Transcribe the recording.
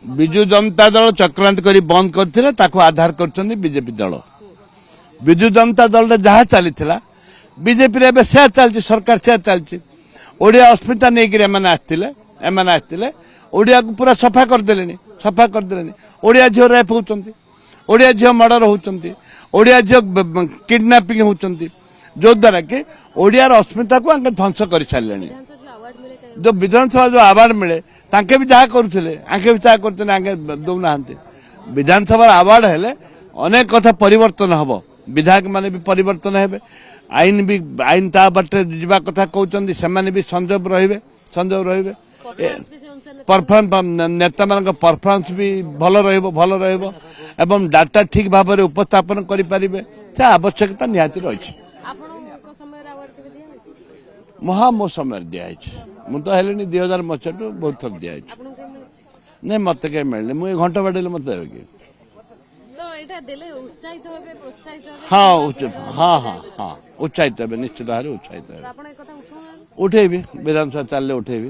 विजु जनता दल चक्रांत करी बंद करथिले ताको आधार करछन्ती बीजेपी दल। विजु जनता दल रे जहा चलीथिला बीजेपी रे से चलछि सरकार से चलछि। ओडिया अस्मिता नै कि एमाने आस्तिले ओडिया को पूरा सफा कर देलेनी ओडिया झियो रेप होउचंती ओडिया झियो मर्डर होउचंती ओडिया झियो किडनैपिंग होउचंती जो द्वारा कि ओडिया रो अस्मिता को आंके ध्वंस कर सारलेनी। जो विधानसभा जो अवार्ड मिले तांके भी जहा करुथिले आंके भी जहा करते आंके दउ नाहंती। विधानसभा अवार्ड हेले अनेक कथा परिवर्तन हबो विधायक माने भी परिवर्तन हेबे आईन ता बाटे जीवा कथा कहउचंती से माने भी संजोग रहिबे परफॉर्मेंस नेता मान परफॉर्मेंस भी भल रहिबो एवं डाटा ठीक भाव में उपस्थापन करि परिबे से आवश्यकता निहाती रही। महा मो समय दिया मु तो हेले 2000 मसीह बहुत थर दिया नहीं मत कहीं मिलने मुझे घंटा बाड़े मत देवे कि हाँ उत्साहित हे निश्चित भाव उत्साहित उठेबी विधानसभा चलले उठेबी।